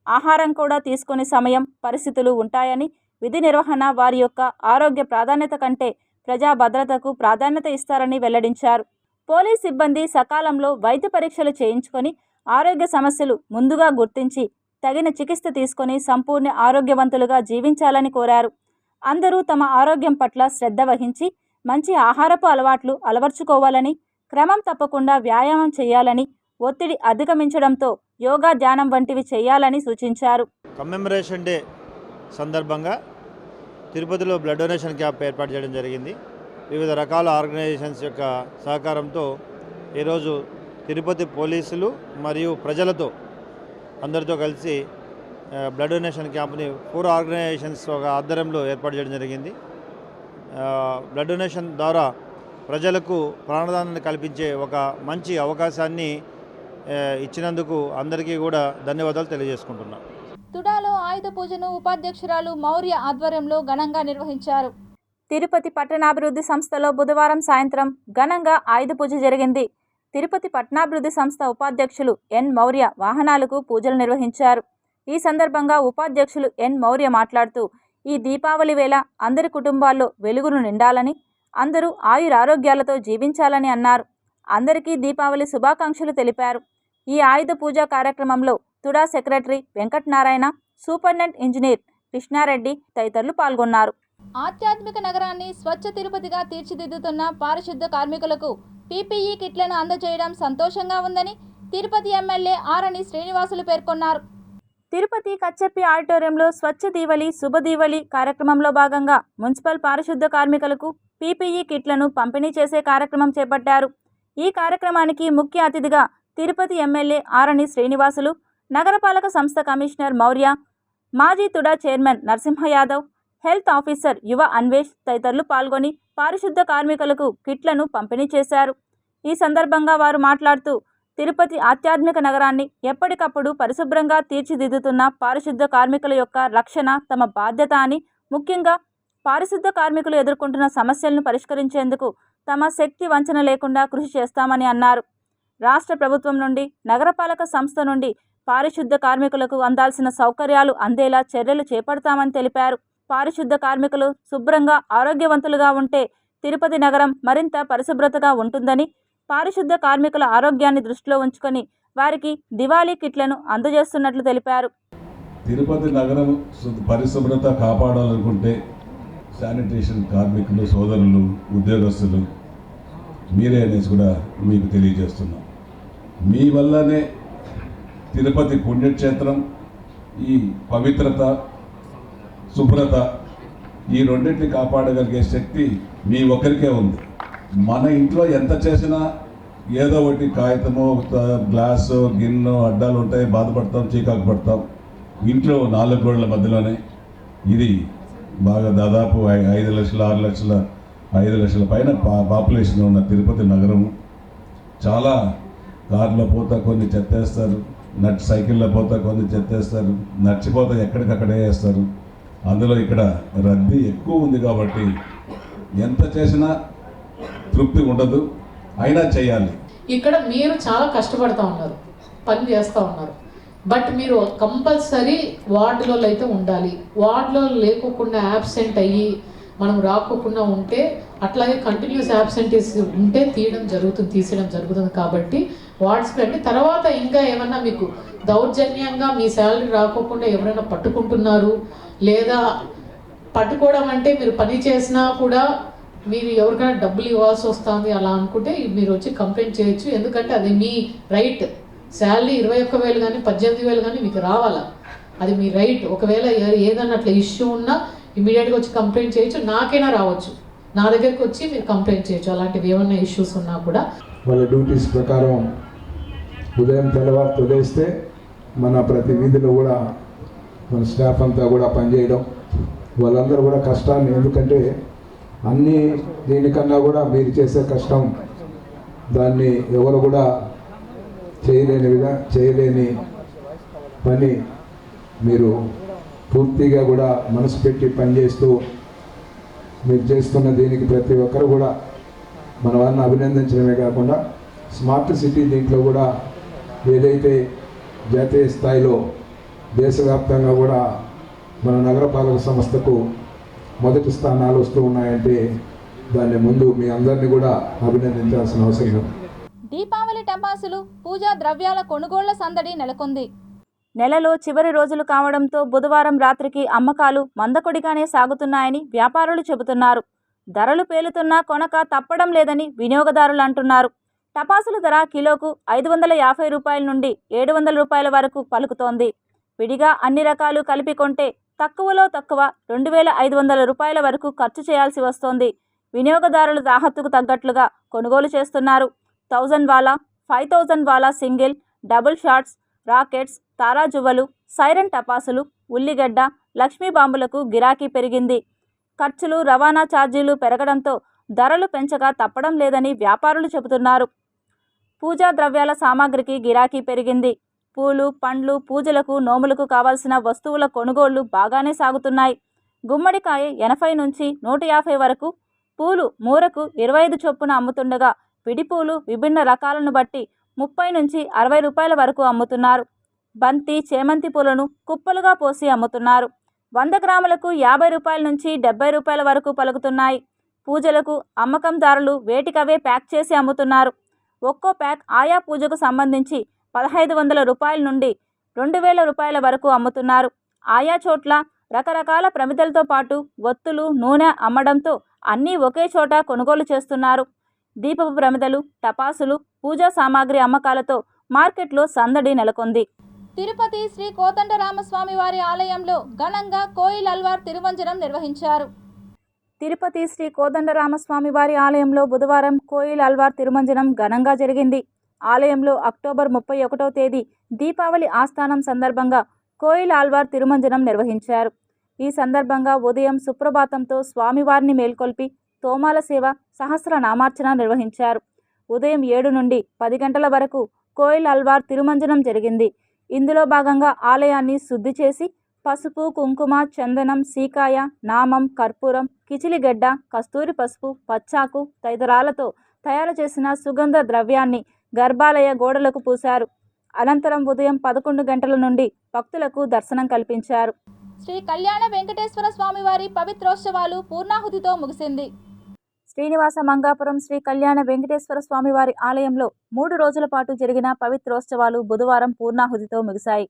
ఆహారం కూడా తీసుకునే సమయం, పరిస్థితులు ఉంటాయని, విధి నిర్వహణ వారి యొక్క ఆరోగ్య ప్రాధాన్యత కంటే ప్రజా భద్రతకు ప్రాధాన్యత ఇస్తారని వెల్లడించారు. పోలీస్ సిబ్బంది సకాలంలో వైద్య పరీక్షలు చేయించుకొని ఆరోగ్య సమస్యలు ముందుగా గుర్తించి తగిన చికిత్స తీసుకొని సంపూర్ణ ఆరోగ్యవంతులుగా జీవించాలని కోరారు. అందరూ తమ ఆరోగ్యం పట్ల శ్రద్ధ వహించి మంచి ఆహారపు అలవాట్లు అలవర్చుకోవాలని, క్రమం తప్పకుండా వ్యాయామం చేయాలని, ఒత్తిడి అధిగమించడంతో యోగా, ధ్యానం వంటివి చేయాలని సూచించారు. కమ్మెమరేషన్ డే సందర్భంగా తిరుపతిలో బ్లడ్ డొనేషన్ క్యాంప్ ఏర్పాటు చేయడం జరిగింది. వివిధ రకాల ఆర్గనైజేషన్స్ యొక్క సహకారంతో ఈరోజు తిరుపతి పోలీసులు మరియు ప్రజలతో అందరితో కలిసి బ్లడ్ డొనేషన్ క్యాంప్ని 4 ఆర్గనైజేషన్స్ ఒక ఆధ్వర్యంలో ఏర్పాటు చేయడం జరిగింది. బ్లడ్ డొనేషన్ ద్వారా ప్రజలకు ప్రాణదానాన్ని కల్పించే ఒక మంచి అవకాశాన్ని ఇచ్చినందుకు అందరికీ కూడా ధన్యవాదాలు తెలియజేసుకుంటున్నాను. తుడాలో ఆయుధ పూజను ఉపాధ్యక్షురాలు మౌర్య ఆధ్వర్యంలో ఘనంగా నిర్వహించారు. తిరుపతి పట్టణాభివృద్ధి సంస్థలో బుధవారం సాయంత్రం ఘనంగా ఆయుధ పూజ జరిగింది. తిరుపతి పట్టణాభివృద్ధి సంస్థ ఉపాధ్యక్షులు ఎన్ మౌర్య వాహనాలకు పూజలు నిర్వహించారు. ఈ సందర్భంగా ఉపాధ్యక్షులు ఎన్ మౌర్య మాట్లాడుతూ, ఈ దీపావళి వేళ అందరి కుటుంబాల్లో వెలుగును నిండాలని, అందరూ ఆయురారోగ్యాలతో జీవించాలని అన్నారు. అందరికీ దీపావళి శుభాకాంక్షలు తెలిపారు. ఈ ఆయుధ పూజా కార్యక్రమంలో TUDA secretary Venkatanarayana, superintendent engineer Krishnareddy తదితరులు పాల్గొన్నారు. ఆధ్యాత్మిక నగరాన్ని స్వచ్ఛ తిరుపతిగా తీర్చిదిద్దుతున్న పారిశుద్ధ కార్మికులకు పీపీఈ కిట్లను అందజేయడం సంతోషంగా ఉందని తిరుపతి ఎమ్మెల్యే ఆరణి శ్రీనివాసులు పేర్కొన్నారు. తిరుపతి కచ్చెప్పి ఆడిటోరియంలో స్వచ్ఛ దీవళి, శుభ దీవళి కార్యక్రమంలో భాగంగా మున్సిపల్ పారిశుద్ధ కార్మికులకు పీపీఈ కిట్లను పంపిణీ చేసే కార్యక్రమం చేపట్టారు. ఈ కార్యక్రమానికి ముఖ్య అతిథిగా తిరుపతి ఎమ్మెల్యే ఆరణి శ్రీనివాసులు, నగరపాలక సంస్థ కమిషనర్ మౌర్య, మాజీ TUDA chairman Narasimha Yadav, health officer యువ అన్వేష్ తదితరులు పాల్గొని పారిశుద్ధ కార్మికులకు కిట్లను పంపిణీ చేశారు. ఈ సందర్భంగా వారు మాట్లాడుతూ, తిరుపతి ఆధ్యాత్మిక నగరాన్ని ఎప్పటికప్పుడు పరిశుభ్రంగా తీర్చిదిద్దుతున్న పారిశుద్ధ కార్మికుల యొక్క రక్షణ తమ బాధ్యత అని, ముఖ్యంగా పారిశుద్ధ కార్మికులు ఎదుర్కొంటున్న సమస్యలను పరిష్కరించేందుకు తమ శక్తి వంచన లేకుండా కృషి చేస్తామని అన్నారు. రాష్ట్ర ప్రభుత్వం నుండి, నగరపాలక సంస్థ నుండి పారిశుద్ధ కార్మికులకు అందాల్సిన సౌకర్యాలు అందేలా చర్యలు చేపడతామని తెలిపారు. పారిశుద్ధ కార్మికులు శుభ్రంగా, ఆరోగ్యవంతులుగా ఉంటే తిరుపతి నగరం మరింత పరిశుభ్రతగా ఉంటుందని, పారిశుద్ధ కార్మికుల ఆరోగ్యాన్ని దృష్టిలో ఉంచుకొని వారికి దివాళీ కిట్లను అందజేస్తున్నట్లు తెలిపారు. తిరుపతి నగరం పరిశుభ్రత కాపాడాలనుకుంటే శానిటేషన్ కార్మికులు, సోదరులు, ఉద్యోగస్తులు మీరే అనేసి కూడా మీకు తెలియజేస్తున్నాం. మీ వల్లనే తిరుపతి పుణ్యక్షేత్రం ఈ పవిత్రత, శుభ్రత ఈ రెండింటిని కాపాడగలిగే శక్తి మీ ఒక్కరికే ఉంది. మన ఇంట్లో ఎంత చేసినా ఏదో ఒకటి కాగితము, గ్లాసు, గిన్నె, అడ్డాలు ఉంటాయి, బాధపడతాం, చీకాకు పడతాం. ఇంట్లో 4 గోడల మధ్యలోనే ఇది బాగా దాదాపు 5 లక్షల 6 లక్షల 5 లక్షల పైన పాపులేషన్ ఉన్న తిరుపతి నగరము. చాలా కార్లో పోతా కొన్ని చెత్తేస్తారు, సైకిల్లో పోతా కొన్ని చెత్తేస్తారు, నడిచిపోతా ఎక్కడికక్కడే వేస్తారు. అందులో ఇక్కడ రద్దీ ఎక్కువ ఉంది కాబట్టి ఎంత చేసినా తృప్తి ఉండదు, అయినా చేయాలి. ఇక్కడ మీరు చాలా కష్టపడతా ఉన్నారు, పని చేస్తూ ఉన్నారు. బట్ మీరు కంపల్సరీ వార్డులో అయితే ఉండాలి. వార్డులో లేకోకుండా యాబ్సెంట్ అయ్యి మనం రాకోకుండా ఉంటే, అట్లాగే కంటిన్యూస్ యాబ్సెంటీస్ ఉంటే తీసేయడం జరుగుతుంది. కాబట్టి వార్డ్స్కి రండి. తర్వాత ఇంకా ఏమన్నా మీకు దౌర్జన్యంగా మీ శాలరీ రాకోకుండా ఎవరైనా పట్టుకుంటున్నారు, లేదా పట్టుకోవడం అంటే మీరు పని చేసినా కూడా మీరు ఎవరికైనా డబ్బులు ఇవ్వాల్సి వస్తుంది అలా అనుకుంటే మీరు వచ్చి కంప్లైంట్ చేయొచ్చు. ఎందుకంటే అది మీ రైట్. శాలరీ 21,000 కానీ 18,000 కానీ మీకు రావాలా, అది మీ రైట్. ఒకవేళ ఏదన్నా అట్లా ఇష్యూ ఉన్నా ఇమీడియట్గా వచ్చి కంప్లైంట్ చేయొచ్చు, నాకైనా రావచ్చు, నా దగ్గరికి వచ్చి మీరు కంప్లైంట్ చేయొచ్చు. అలాంటివి ఏమన్నా ఇష్యూస్ ఉన్నా కూడా వాళ్ళ డ్యూటీస్ ప్రకారం ఉదయం తెల్లవారు లేస్తే మన ప్రతి వీధిలో కూడా మన స్టాఫ్ అంతా కూడా పనిచేయడం, వాళ్ళందరూ కూడా కష్టాన్ని, ఎందుకంటే అన్నీ దీనికన్నా కూడా మీరు చేసే కష్టం దాన్ని ఎవరు కూడా చేయలేని పని మీరు పూర్తిగా కూడా మనసు పెట్టి పనిచేస్తూ మీరు చేస్తున్న దీనికి ప్రతి ఒక్కరు కూడా మన వారిని అభినందించడమే కాకుండా స్మార్ట్ సిటీ దీంట్లో కూడా ఏదైతే జాతీయ స్థాయిలో దేశవ్యాప్తంగా కూడా మన నగరపాలక సంస్థకు మొదటి స్థానాలు వస్తూ ఉన్నాయంటే దాన్ని ముందు మీ అందరినీ కూడా అభినందించాల్సిన అవసరం ఉంది. దీపావళి టపాసులు, పూజా ద్రవ్యాల కొనుగోళ్ల సందడి నెలకొంది. నెలలో చివరి రోజులు కావడంతో బుధవారం రాత్రికి అమ్మకాలు మందకొడిగానే సాగుతున్నాయని వ్యాపారులు చెబుతున్నారు. ధరలు పేలుతున్నా కొనక తప్పడం లేదని వినియోగదారులు అంటున్నారు. టపాసుల ధర కిలోకు 550 రూపాయల నుండి 700 రూపాయల వరకు పలుకుతోంది. విడిగా అన్ని రకాలు కలిపి కొంటే తక్కువలో తక్కువ 2500 రూపాయల వరకు ఖర్చు చేయాల్సి వస్తోంది. వినియోగదారులు దాహత్తుకు తగ్గట్లుగా కొనుగోలు చేస్తున్నారు. 1000 వాలా, 5000 వాలా సింగిల్, డబుల్ షాట్స్, రాకెట్స్, తారాజువ్వలు, సైరన్ టపాసులు, ఉల్లిగడ్డ, లక్ష్మీ బాంబులకు గిరాకీ పెరిగింది. ఖర్చులు, రవాణా ఛార్జీలు పెరగడంతో ధరలు పెంచగా తప్పడం లేదని వ్యాపారులు చెబుతున్నారు. పూజా ద్రవ్యాల సామాగ్రికి గిరాకీ పెరిగింది. పూలు, పండ్లు, పూజలకు, నోములకు కావాల్సిన వస్తువుల కొనుగోళ్లు బాగానే సాగుతున్నాయి. గుమ్మడికాయ 80 నుంచి 150 వరకు, పూలు మూరకు 25 చొప్పున అమ్ముతుండగా విడిపూలు విభిన్న రకాలను బట్టి 30 నుంచి 60 రూపాయల వరకు అమ్ముతున్నారు. బంతి, చేమంతి పూలను కుప్పలుగా పోసి అమ్ముతున్నారు. 100 గ్రాములకు 50 రూపాయల నుంచి 70 రూపాయల వరకు పలుకుతున్నాయి. పూజలకు అమ్మకందారులు వేటికవే ప్యాక్ చేసి అమ్ముతున్నారు. ఒక్కో ప్యాక్ ఆయా పూజకు సంబంధించి 1500 రూపాయల నుండి 2000 రూపాయల వరకు అమ్ముతున్నారు. ఆయా చోట్ల రకరకాల ప్రమిదలతో పాటు ఒత్తులు, నూనె అమ్మడంతో అన్నీ ఒకే చోట కొనుగోలు చేస్తున్నారు. దీపపు ప్రమిదలు, టపాసులు, పూజా సామాగ్రి అమ్మకాలతో మార్కెట్లో సందడి నెలకొంది. తిరుపతి శ్రీ కోదండరామస్వామి వారి ఆలయంలో ఘనంగా కోయిల్ అల్వార్ తిరుమంజనం నిర్వహించారు. తిరుపతి శ్రీ కోదండరామస్వామి వారి ఆలయంలో బుధవారం కోయిల్ అల్వార్ తిరుమంజనం ఘనంగా జరిగింది. ఆలయంలో అక్టోబర్ 31వ తేదీ దీపావళి ఆస్థానం సందర్భంగా కోయిల్ ఆల్వార్ తిరుమంజనం నిర్వహించారు. ఈ సందర్భంగా ఉదయం సుప్రభాతంతో స్వామివారిని మేల్కొల్పి తోమాల సేవ, సహస్రనామార్చన నిర్వహించారు. ఉదయం 7 నుండి 10 గంటల వరకు కోయిల్ అల్వార్ తిరుమంజనం జరిగింది. ఇందులో భాగంగా ఆలయాన్ని శుద్ధి చేసి పసుపు, కుంకుమ, చందనం, సీకాయ, నామం, కర్పూరం, కిచిలిగడ్డ, కస్తూరి పసుపు, పచ్చాకు తదితరాలతో తయారు చేసిన సుగంధ ద్రవ్యాన్ని గర్భాలయ గోడలకు పూశారు. అనంతరం ఉదయం 11 గంటల నుండి భక్తులకు దర్శనం కల్పించారు. శ్రీ కళ్యాణ వెంకటేశ్వర స్వామివారి పవిత్రోత్సవాలు పూర్ణాహుతితో ముగిసింది. శ్రీనివాస మంగాపురం శ్రీ కళ్యాణ వెంకటేశ్వర స్వామివారి ఆలయంలో 3 రోజుల పాటు జరిగిన పవిత్రోత్సవాలు బుధవారం పూర్ణాహుతితో ముగిశాయి.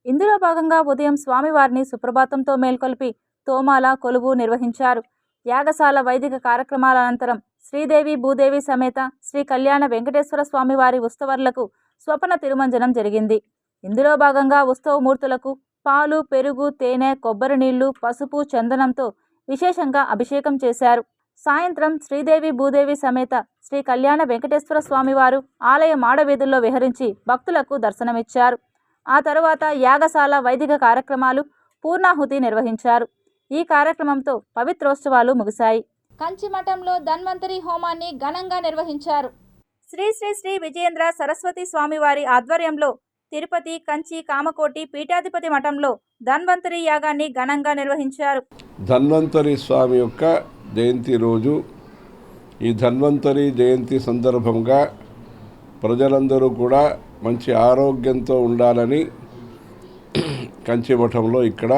ఇందులో భాగంగా ఉదయం స్వామివారిని సుప్రభాతంతో మేల్కొల్పి తోమాల కొలువు నిర్వహించారు. యాగశాల వైదిక కార్యక్రమాల అనంతరం శ్రీదేవి భూదేవి సమేత శ్రీ కళ్యాణ వెంకటేశ్వర స్వామివారి ఉత్సవర్లకు స్వపన తిరుమంజనం జరిగింది. ఇందులో భాగంగా ఉత్సవమూర్తులకు పాలు, పెరుగు, తేనె, కొబ్బరి నీళ్లు, పసుపు, చందనంతో విశేషంగా అభిషేకం చేశారు. సాయంత్రం శ్రీదేవి భూదేవి సమేత శ్రీ కళ్యాణ వెంకటేశ్వర స్వామివారు ఆలయ మాడవీధుల్లో విహరించి భక్తులకు దర్శనమిచ్చారు. ఆ తరువాత యాగశాల వైదిక కార్యక్రమాలు, పూర్ణాహుతి నిర్వహించారు. ఈ కార్యక్రమంతో పవిత్రోత్సవాలు ముగిశాయి. కంచి మఠంలో ధన్వంతరి హోమాన్ని ఘనంగా నిర్వహించారు. శ్రీ శ్రీ శ్రీ విజయేంద్ర సరస్వతి స్వామివారి ఆధ్వర్యంలో తిరుపతి, కంచి, కామకోటి పీఠాధిపతి మఠంలో ధన్వంతరి యాగాన్ని ఘనంగా నిర్వహించారు. ధన్వంతరి స్వామి యొక్క జయంతి రోజు, ఈ ధన్వంతరి జయంతి సందర్భంగా ప్రజలందరూ కూడా మంచి ఆరోగ్యంతో ఉండాలని కంచి మఠంలో ఇక్కడ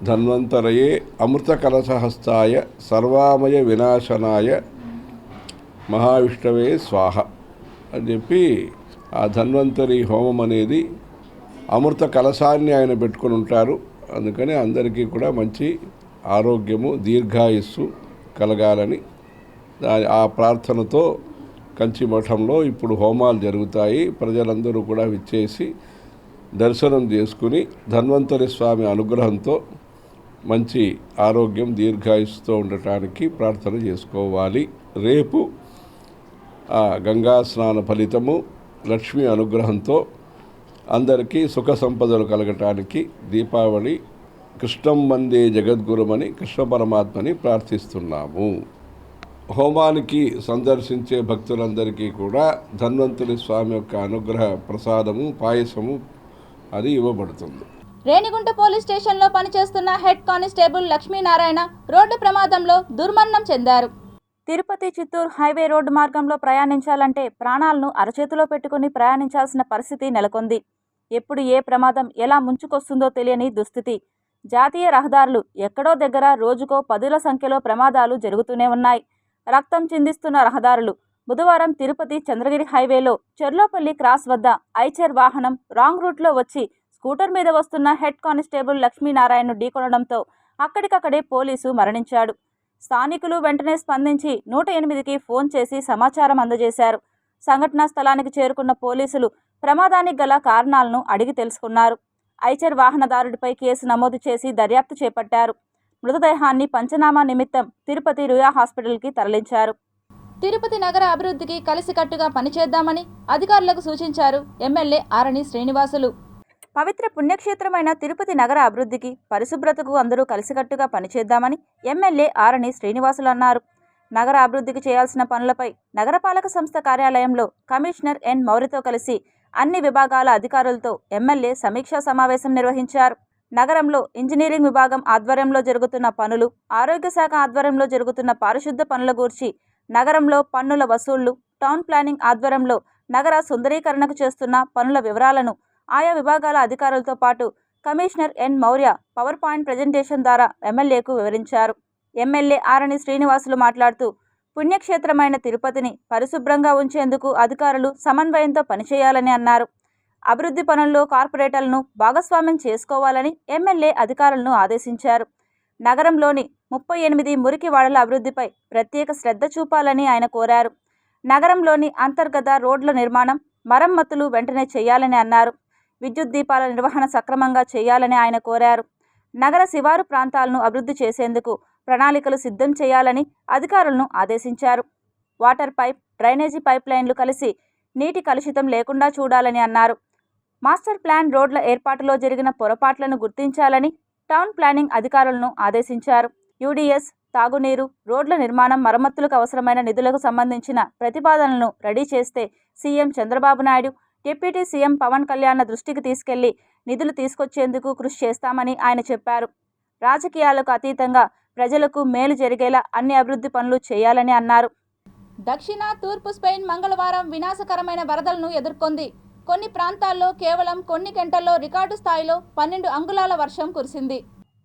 ధన్వంతరయే అమృత కలశహస్తాయ సర్వామయ వినాశనాయ మహావిష్ణవే స్వాహ అని చెప్పి ఆ ధన్వంతరి హోమం అనేది అమృత కలశాన్ని ఆయన పెట్టుకొని ఉంటారు. అందుకని అందరికీ కూడా మంచి ఆరోగ్యము, దీర్ఘాయుస్సు కలగాలని ఆ ప్రార్థనతో కంచి మఠంలో ఇప్పుడు హోమాలు జరుగుతాయి. ప్రజలందరూ కూడా విచ్చేసి దర్శనం చేసుకుని ధన్వంతరి స్వామి అనుగ్రహంతో మంచి ఆరోగ్యం, దీర్ఘాయుస్సుతో ఉండటానికి ప్రార్థన చేసుకోవాలి. రేపు గంగా స్నాన ఫలితము, లక్ష్మీ అనుగ్రహంతో అందరికీ సుఖ సంపదలు కలగటానికి దీపావళి కృష్ణం వందే జగద్గురుమని కృష్ణ పరమాత్మని ప్రార్థిస్తున్నాము. హోమానికి సందర్శించే భక్తులందరికీ కూడా ధన్వంతరి స్వామి యొక్క అనుగ్రహ ప్రసాదము పాయసము అది ఇవ్వబడుతుంది. రేణిగుంట పోలీస్ స్టేషన్లో పనిచేస్తున్న హెడ్ కానిస్టేబుల్ లక్ష్మీనారాయణ రోడ్డు ప్రమాదంలో దుర్మరణం చెందారు. తిరుపతి చిత్తూరు హైవే రోడ్డు మార్గంలో ప్రయాణించాలంటే ప్రాణాలను అరచేతిలో పెట్టుకుని ప్రయాణించాల్సిన పరిస్థితి నెలకొంది. ఎప్పుడు ఏ ప్రమాదం ఎలా ముంచుకొస్తుందో తెలియని దుస్థితి. జాతీయ రహదారులు ఎక్కడో దగ్గర రోజుకో 10ల సంఖ్యలో ప్రమాదాలు జరుగుతూనే ఉన్నాయి. రక్తం చిందిస్తున్న రహదారులు. బుధవారం తిరుపతి చంద్రగిరి హైవేలో చెర్లోపల్లి క్రాస్ వద్ద ఐచర్ వాహనం రాంగ్ రూట్లో వచ్చి స్కూటర్ మీద వస్తున్న హెడ్ కానిస్టేబుల్ లక్ష్మీనారాయణను ఢీకొనడంతో అక్కడికక్కడే పోలీసు మరణించాడు. స్థానికులు వెంటనే స్పందించి 108కి ఫోన్ చేసి సమాచారం అందజేశారు. సంఘటనా స్థలానికి చేరుకున్న పోలీసులు ప్రమాదానికి గల కారణాలను అడిగి తెలుసుకున్నారు. ఐచర్ వాహనదారుడిపై కేసు నమోదు చేసి దర్యాప్తు చేపట్టారు. మృతదేహాన్ని పంచనామా నిమిత్తం తిరుపతి రుయా హాస్పిటల్కి తరలించారు. తిరుపతి నగర అభివృద్ధికి కలిసికట్టుగా పనిచేద్దామని అధికారులకు సూచించారు ఎమ్మెల్యే ఆరణి శ్రీనివాసులు. పవిత్ర పుణ్యక్షేత్రమైన తిరుపతి నగర అభివృద్ధికి పరిశుభ్రతకు అందరూ కలిసికట్టుగా పనిచేద్దామని ఎమ్మెల్యే ఆరణి శ్రీనివాసులు అన్నారు. నగర అభివృద్ధికి చేయాల్సిన పనులపై నగరపాలక సంస్థ కార్యాలయంలో కమిషనర్ ఎన్ మౌర్యతో కలిసి అన్ని విభాగాల అధికారులతో ఎమ్మెల్యే సమీక్షా సమావేశం నిర్వహించారు. నగరంలో ఇంజనీరింగ్ విభాగం ఆధ్వర్యంలో జరుగుతున్న పనులు, ఆరోగ్య శాఖ ఆధ్వర్యంలో జరుగుతున్న పారిశుద్ధ పనుల గూర్చి, నగరంలో పన్నుల వసూళ్లు, టౌన్ ప్లానింగ్ ఆధ్వర్యంలో నగర సుందరీకరణకు చేస్తున్న పనుల వివరాలను ఆయా విభాగాల అధికారులతో పాటు commissioner N Maurya power point presentation ద్వారా ఎమ్మెల్యేకు వివరించారు. ఎమ్మెల్యే ఆరణి శ్రీనివాసులు మాట్లాడుతూ పుణ్యక్షేత్రమైన తిరుపతిని పరిశుభ్రంగా ఉంచేందుకు అధికారులు సమన్వయంతో పనిచేయాలని అన్నారు. అభివృద్ధి పనుల్లో కార్పొరేటర్లను భాగస్వామ్యం చేసుకోవాలని ఎమ్మెల్యే అధికారులను ఆదేశించారు. నగరంలోని 38 మురికి వాడల అభివృద్ధిపై ప్రత్యేక శ్రద్ధ చూపాలని ఆయన కోరారు. నగరంలోని అంతర్గత రోడ్ల నిర్మాణం, మరమ్మతులు వెంటనే చేయాలని అన్నారు. విద్యుత్ దీపాల నిర్వహణ సక్రమంగా చేయాలని ఆయన కోరారు. నగర శివారు ప్రాంతాలను అభివృద్ధి చేసేందుకు ప్రణాళికలు సిద్ధం చేయాలని అధికారులను ఆదేశించారు. వాటర్ పైప్, డ్రైనేజీ పైప్ లైన్లు కలిసి నీటి కలుషితం లేకుండా చూడాలని అన్నారు. మాస్టర్ ప్లాన్ రోడ్ల ఏర్పాటులో జరిగిన పొరపాట్లను గుర్తించాలని టౌన్ ప్లానింగ్ అధికారులను ఆదేశించారు. యూడీఎస్, తాగునీరు, రోడ్ల నిర్మాణం, మరమ్మతులకు అవసరమైన నిధులకు సంబంధించిన ప్రతిపాదనలను రెడీ చేస్తే CM Chandrababu Naidu, deputy CM Pawan Kalyan దృష్టికి తీసుకెళ్లి నిధులు తీసుకొచ్చేందుకు కృషి చేస్తామని ఆయన చెప్పారు. రాజకీయాలకు అతీతంగా ప్రజలకు మేలు జరిగేలా అన్ని అభివృద్ధి పనులు చేయాలని అన్నారు. దక్షిణ తూర్పు స్పెయిన్ మంగళవారం వినాశకరమైన వరదలను ఎదుర్కొంది. కొన్ని ప్రాంతాల్లో కేవలం కొన్ని గంటల్లో రికార్డు స్థాయిలో 12 అంగుళాల వర్షం కురిసింది.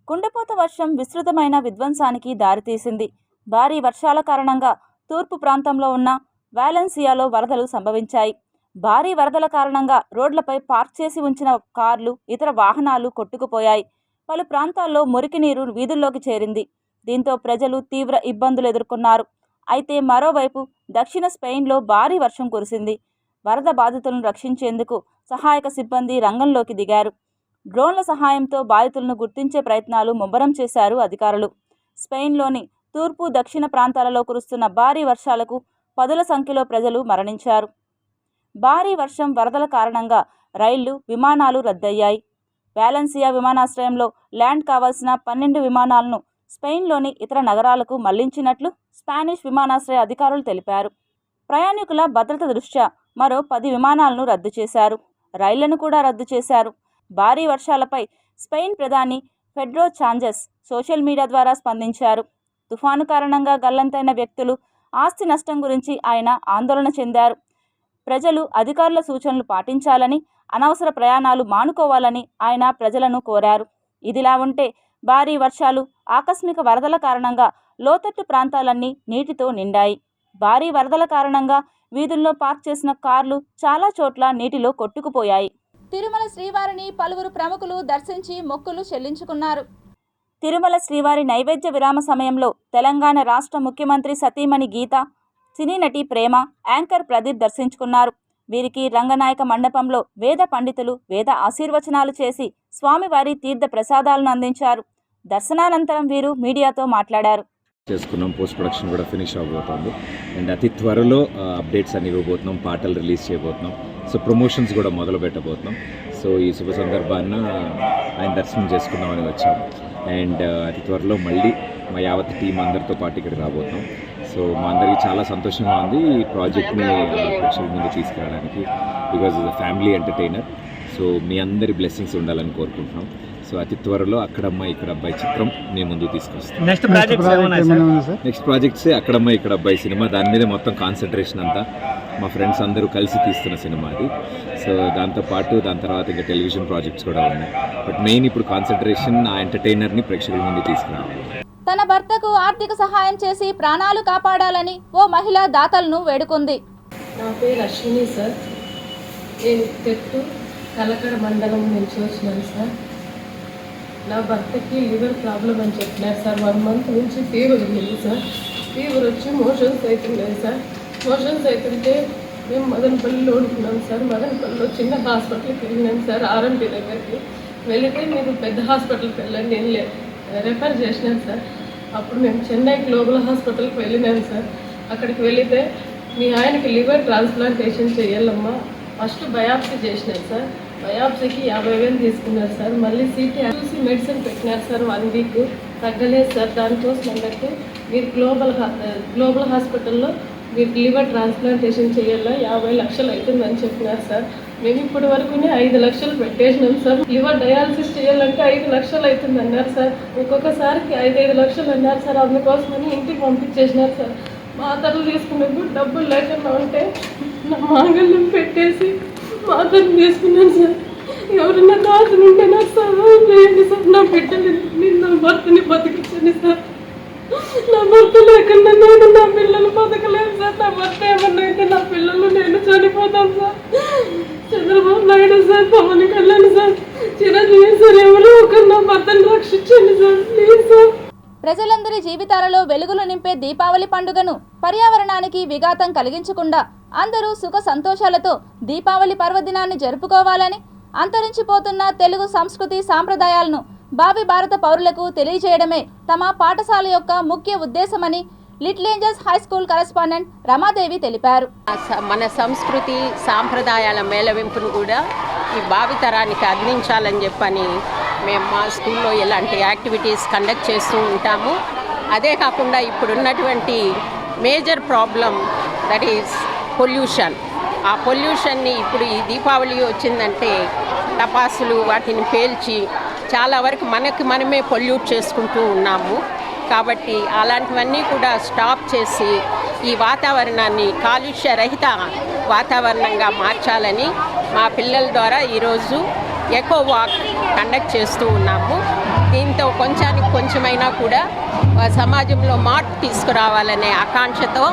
కుండపోత వర్షం విస్తృతమైన విధ్వంసానికి దారితీసింది. భారీ వర్షాల కారణంగా తూర్పు ప్రాంతంలో ఉన్న వాలెన్సియాలో వరదలు సంభవించాయి. భారీ వరదల కారణంగా రోడ్లపై పార్క్ చేసి ఉంచిన కార్లు, ఇతర వాహనాలు కొట్టుకుపోయాయి. పలు ప్రాంతాల్లో మురికి నీరు వీధుల్లోకి చేరింది. దీంతో ప్రజలు తీవ్ర ఇబ్బందులు ఎదుర్కొన్నారు. అయితే మరోవైపు దక్షిణ స్పెయిన్లో భారీ వర్షం కురిసింది. వరద బాధితులను రక్షించేందుకు సహాయక సిబ్బంది రంగంలోకి దిగారు. డ్రోన్ల సహాయంతో బాధితులను గుర్తించే ప్రయత్నాలు ముమ్మరం చేశారు అధికారులు. స్పెయిన్లోని తూర్పు, దక్షిణ ప్రాంతాలలో కురుస్తున్న భారీ వర్షాలకు 10ల సంఖ్యలో ప్రజలు మరణించారు. భారీ వర్షం, వరదల కారణంగా రైళ్లు, విమానాలు రద్దయ్యాయి. వాలెన్సియా విమానాశ్రయంలో ల్యాండ్ కావాల్సిన 12 విమానాలను స్పెయిన్లోని ఇతర నగరాలకు మళ్లించినట్లు స్పానిష్ విమానాశ్రయ అధికారులు తెలిపారు. ప్రయాణికుల భద్రత దృష్ట్యా మరో 10 విమానాలను రద్దు చేశారు. రైళ్లను కూడా రద్దు చేశారు. భారీ వర్షాలపై స్పెయిన్ ప్రధాని పెడ్రో సాంచెజ్ సోషల్ మీడియా ద్వారా స్పందించారు. తుఫాను కారణంగా గల్లంతైన వ్యక్తులు, ఆస్తి నష్టం గురించి ఆయన ఆందోళన చెందారు. ప్రజలు అధికారుల సూచనలు పాటించాలని, అనవసర ప్రయాణాలు మానుకోవాలని ఆయన ప్రజలను కోరారు. ఇదిలా ఉంటే భారీ వర్షాలు, ఆకస్మిక వరదల కారణంగా లోతట్టు ప్రాంతాలన్నీ నీటితో నిండాయి. భారీ వరదల కారణంగా వీధుల్లో పార్క్ చేసిన కార్లు చాలా చోట్ల నీటిలో కొట్టుకుపోయాయి. తిరుమల శ్రీవారిని పలువురు ప్రముఖులు దర్శించి మొక్కులు చెల్లించుకున్నారు. తిరుమల శ్రీవారి నైవేద్య విరామ సమయంలో తెలంగాణ రాష్ట్ర ముఖ్యమంత్రి సతీమణి గీత, సినీ నటి ప్రేమ, యాంకర్ ప్రదీప్ దర్శించుకున్నారు. వీరికి రంగనాయక మండపంలో వేద పండితులు వేద ఆశీర్వచనాలు చేసి స్వామివారి తీర్థ ప్రసాదాలను అందించారు. దర్శనానంతరం వీరు మీడియాతో మాట్లాడారు. చేసుకున్నాం, పోస్ట్ ప్రొడక్షన్ కూడా ఫినిష్ అవబోతుంది అండ్ అతి త్వరలో అప్డేట్స్ అన్ని ఇవ్వబోతున్నాం, పాటలు రిలీజ్ చేయబోతున్నాం. సో ప్రమోషన్స్ కూడా మొదలు పెట్టబోతున్నాం. సో ఈ శుభ సందర్భాన్ని ఆయన దర్శనం చేసుకుందామని వచ్చాం అండ్ అతి త్వరలో మళ్ళీ మా యావత్ టీం అందరితో పాటు ఇక్కడికి రాబోతున్నాం. సో మా అందరికీ చాలా సంతోషంగా ఉంది ఈ ప్రాజెక్ట్ని ప్రేక్షకుల ముందు తీసుకురావడానికి. Because is a family entertainer. So మీ అందరి బ్లెస్సింగ్స్ ఉండాలని కోరుకుంటున్నాం. సో అతి త్వరలో అక్కడమ్మ ఇక్కడ అబ్బాయి చిత్రం మీ ముందు తీసుకొస్తాం. నెక్స్ట్ ప్రాజెక్ట్సే అక్కడమ్మ ఇక్కడ అబ్బాయి సినిమా. దాని మీద మొత్తం కాన్సన్ట్రేషన్ అంతా మా ఫ్రెండ్స్ అందరూ కలిసి తీస్తున్న సినిమా అది. సో దాంతోపాటు దాని తర్వాత ఇంకా టెలివిజన్ ప్రాజెక్ట్స్ కూడా ఉన్నాయి. బట్ మెయిన్ ఇప్పుడు కాన్సన్ట్రేషన్ ఆ ఎంటర్టైనర్ని ప్రేక్షకుల ముందు తీసుకురావాలి. తన భర్తకు ఆర్థిక సహాయం చేసి ప్రాణాలు కాపాడాలని ఓ మహిళ దాతలను వేడుకుంది. నా పేరు అశ్విని సార్. నేను తెట్టు కలకడ మండలం నుంచి వచ్చినాను సార్. నా భర్తకి లివర్ ప్రాబ్లం అని చెప్పినారు సార్. 1 month నుంచి ఫీవర్ ఉంది సార్. ఫీవర్ వచ్చి మోషన్స్ అవుతున్నాయి సార్. మోషన్స్ అవుతుంటే మేము మదనపల్లిలో ఉంటున్నాం సార్. మదనపల్లిలో చిన్న హాస్పిటల్కి వెళ్ళినాం సార్. ఆర్ఎంపీ దగ్గరికి వెళితే మీరు పెద్ద హాస్పిటల్కి వెళ్ళండి నేను రెఫర్ చేసినాను సార్. అప్పుడు మేము చెన్నై గ్లోబల్ హాస్పిటల్కి వెళ్ళినాం సార్. అక్కడికి వెళితే మీ ఆయనకి లివర్ ట్రాన్స్ప్లాంటేషన్ చేయాలమ్మా, ఫస్ట్ బయాప్సీ చేసినారు సార్. బయాప్సీకి 50,000 తీసుకున్నారు సార్. మళ్ళీ సిటీ చూసి మెడిసిన్ పెట్టినారు సార్. 1 week తగ్గలేదు సార్. దానికోసం అన్నట్టు మీరు గ్లోబల్ హాస్పిటల్లో మీరు లివర్ ట్రాన్స్ప్లాంటేషన్ చేయాలా 50 లక్షలు అవుతుందని చెప్పినారు సార్. మేము ఇప్పటి వరకునే 5 లక్షలు పెట్టేసినాం సార్. లివర్ డయాలసిస్ చేయాలంటే 5 లక్షలు అవుతుంది అన్నారు సార్. ఒక్కొక్కసారికి 5 లక్షలు అన్నారు సార్. అందుకోసమని ఇంటికి పంపించేసినారు సార్. మాతలు తీసుకున్నప్పుడు డబ్బులు లేకుండా ఉంటే నా మాంగళ్యం పెట్టేసి మాతలు తీసుకున్నాను సార్. ఎవరైనా దాతలు ఉంటే నాకు సహాయం చేయండి సార్. నా బిడ్డని నా భర్తని బతికించండి సార్. నా భర్త లేకుండా నేను నా పిల్లలు బతకలేదు సార్. నా భర్త ఏమన్నా అయితే నా పిల్లలు నేను చనిపోతాను sir. Chandrababu Naidu sir, Pawan Kalyan sir, Chiranjeevi sir, ఎవరో ఒకరు నా భర్తను రక్షించండి సార్ ప్లీజ్ సార్. ప్రజలందరి జీవితాలలో వెలుగులు నింపే దీపావళి పండుగను పర్యావరణానికి విఘాతం కలిగించకుండా అందరూ సుఖ సంతోషాలతో దీపావళి పర్వదినాన్ని జరుపుకోవాలని, అంతరించిపోతున్న తెలుగు సంస్కృతి సాంప్రదాయాలను భావి భారత పౌరులకు తెలియజేయడమే తమ పాఠశాల యొక్క ముఖ్య ఉద్దేశమని little angels high school correspondent Ramadevi తెలిపారు. మన సంస్కృతి సాంప్రదాయాల మేళవింపును కూడా ఈ భావితరానికి అందించాలని చెప్పని మేము మా స్కూల్లో ఇలాంటి యాక్టివిటీస్ కండక్ట్ చేస్తూ ఉంటాము. అదే కాకుండా ఇప్పుడున్నటువంటి major problem that is pollution. ఆ పొల్యూషన్ని ఇప్పుడు ఈ దీపావళి వచ్చిందంటే టపాసులు వాటిని పేల్చి చాలా వరకు మనమే పొల్యూట్ చేసుకుంటూ ఉన్నాము. కాబట్టి అలాంటివన్నీ కూడా స్టాప్ చేసి ఈ వాతావరణాన్ని కాలుష్య రహిత వాతావరణంగా మార్చాలని మా పిల్లల ద్వారా ఈరోజు ఎకో వాక్ కండక్ట్ చేస్తూ ఉన్నాము. దీంతో కొంచెమైనా కూడా సమాజంలో మార్పు తీసుకురావాలనే ఆకాంక్షతో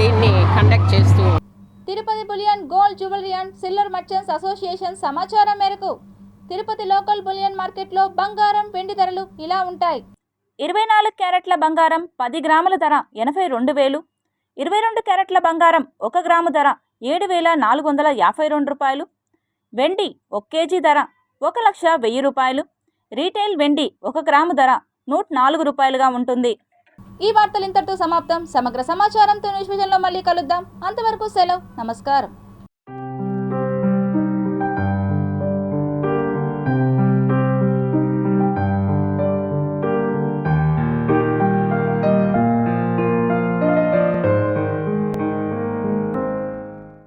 దీన్ని కండక్ట్ చేస్తూ. Tirupati bullion gold jewellery and silver merchants association సమాచారం మేరకు తిరుపతి లోకల్ బులియన్ మార్కెట్లో బంగారం వెండి ధరలు ఇలా ఉంటాయి. 24 క్యారెట్ల బంగారం 10 గ్రాముల ధర 82,000, 22 క్యారెట్ల బంగారం 1 గ్రాము ధర 7,452 రూపాయలు, వెండి 1 కేజీ ధర 1,01,000 రూపాయలు, రీటైల్ వెండి 1 గ్రాము ధర 104 రూపాయలుగా ఉంటుంది. ఈ వార్తలు ఇంతటితో సమాప్తం. సమగ్ర సమాచారంతో న్యూస్ విజన్లో మళ్ళీ కలుద్దాం. అంతవరకు సెలవు, నమస్కారం.